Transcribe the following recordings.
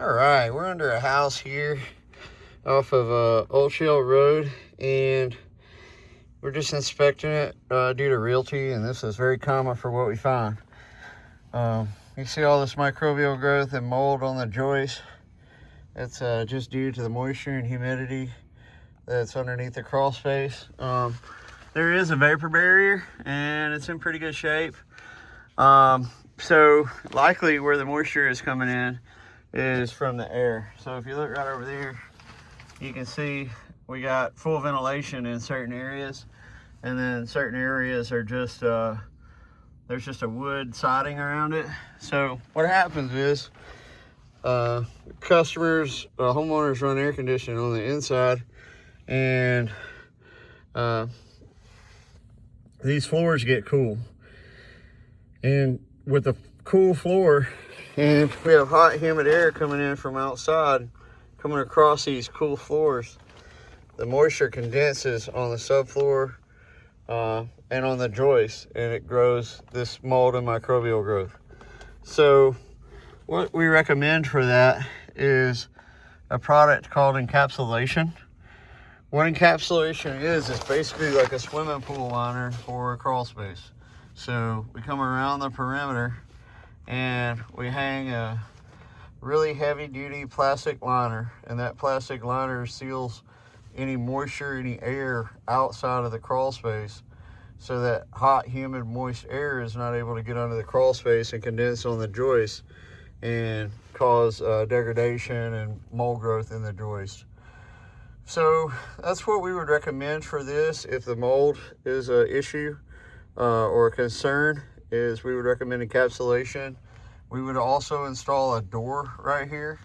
All right, we're under a house here off of Old Shell Road, and we're just inspecting it due to realty, and this is very common for what we find. You see all this microbial growth and mold on the joist. It's just due to the moisture and humidity that's underneath the crawl space. There is a vapor barrier, and it's in pretty good shape. So likely where the moisture is coming in is from the air. So if you look right over there, you can see we got full ventilation in certain areas, and then certain areas are just there's just a wood siding around it. So what happens is customers, homeowners run air conditioning on the inside, and these floors get cool. And with the cool floor, and we have hot, humid air coming in from outside, coming across these cool floors, the moisture condenses on the subfloor and on the joist, and it grows this mold and microbial growth. So what we recommend for that is a product called encapsulation. What encapsulation is basically like a swimming pool liner for a crawl space. So we come around the perimeter and we hang a really heavy duty plastic liner, and that plastic liner seals any moisture, any air outside of the crawl space, so that hot, humid, moist air is not able to get under the crawl space and condense on the joist and cause degradation and mold growth in the joist. So that's what we would recommend for this. If the mold is an issue or a concern, is we would recommend encapsulation. We would also install a door right here.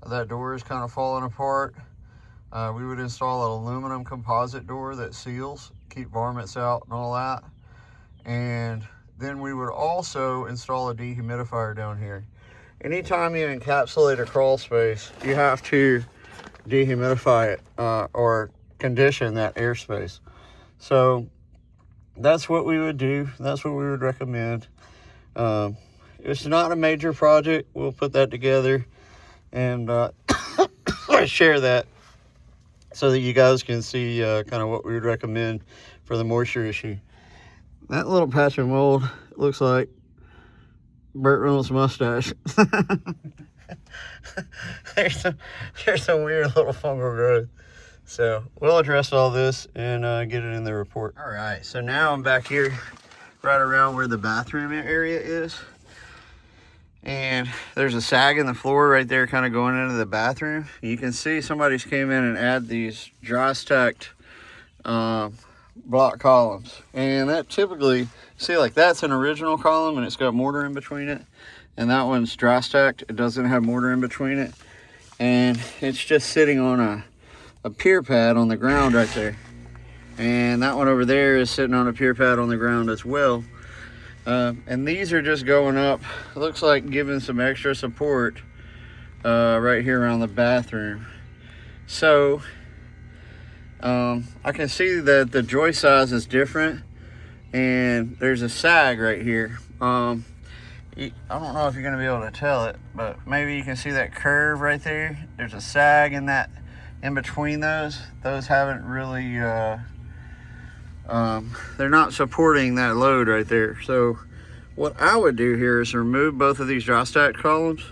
That door is kind of falling apart. We would install an aluminum composite door that seals, keep varmints out and all that. And then we would also install a dehumidifier down here. Anytime you encapsulate a crawl space, you have to dehumidify it or condition that airspace. So that's what we would do. That's what we would recommend. It's not a major project. We'll put that together and share that so that you guys can see kind of what we would recommend for the moisture issue. That little patch of mold looks like Burt Reynolds' mustache. There's some weird little fungal growth. So we'll address all this and get it in the report. All right, so now I'm back here right around where the bathroom area is. And there's a sag in the floor right there kind of going into the bathroom. You can see somebody's came in and add these dry stacked block columns. And that typically, see, like that's an original column and it's got mortar in between it. And that one's dry stacked. It doesn't have mortar in between it. And it's just sitting on a pier pad on the ground right there. And that one over there is sitting on a pier pad on the ground as well. And these are just going up, it looks like giving some extra support right here around the bathroom. So I can see that the joist size is different, and there's a sag right here. I don't know if you're going to be able to tell it, but maybe you can see that curve right there. There's a sag in that, in between those haven't really they're not supporting that load right there. So what I would do here is remove both of these dry stacked columns.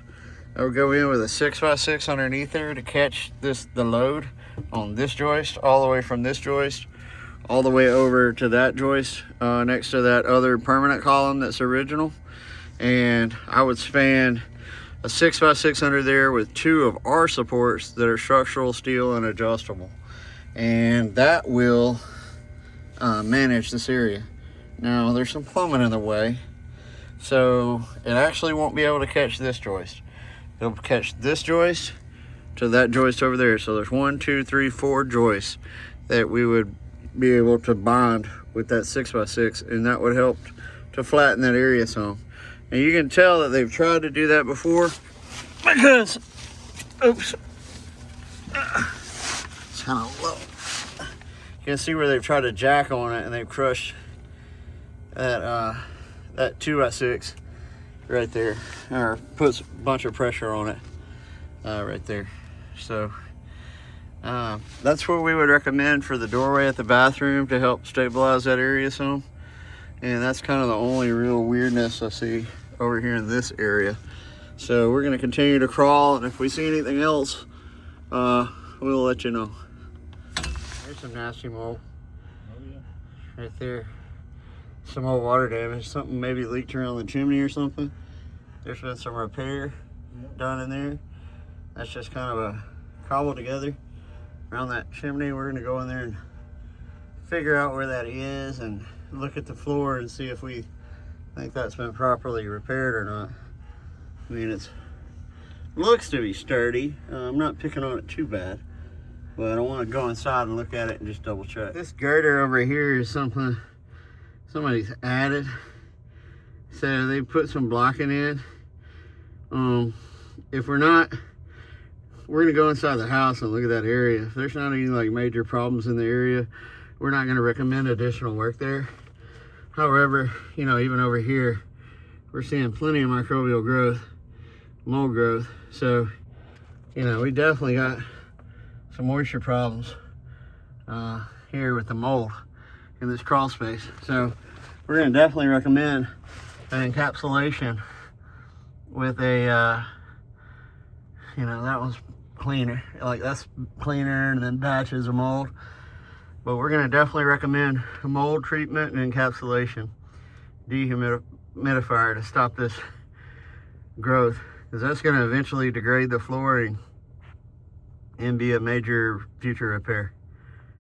I would go in with a 6x6 underneath there to catch the load on this joist, all the way from this joist all the way over to that joist next to that other permanent column that's original. And I would span a 6x6 under there with 2 of our supports that are structural steel and adjustable, and that will manage this area. Now there's some plumbing in the way, so it actually won't be able to catch this joist. It'll catch this joist to that joist over there. So there's 1, 2, 3, 4 joists that we would be able to bond with that 6x6, and that would help to flatten that area some. And you can tell that they've tried to do that before because, oops, it's kind of low. You can see where they've tried to jack on it and they've crushed that 2x6 right there, or puts a bunch of pressure on it. right there. So that's what we would recommend for the doorway at the bathroom to help stabilize that area some. And that's kind of the only real weirdness I see over here in this area. So we're gonna continue to crawl, and if we see anything else, we'll let you know. There's some nasty mold. Oh yeah. Right there. Some old water damage. Something maybe leaked around the chimney or something. There's been some repair done in there. That's just kind of a cobble together around that chimney. We're gonna go in there and figure out where that is and look at the floor and see if we think that's been properly repaired or not. I mean, it looks to be sturdy. I'm not picking on it too bad, but I want to go inside and look at it and just double check. This girder over here is something somebody's added. So they put some blocking in. If we're gonna go inside the house and look at that area. If there's not any like major problems in the area, we're not gonna recommend additional work there. However, you know, even over here, we're seeing plenty of microbial growth, mold growth. So, you know, we definitely got some moisture problems here with the mold in this crawl space. So we're gonna definitely recommend an encapsulation with a, you know, that one's cleaner. Like that's cleaner and then patches of mold. But we're gonna definitely recommend a mold treatment and encapsulation dehumidifier to stop this growth, because that's gonna eventually degrade the flooring and be a major future repair.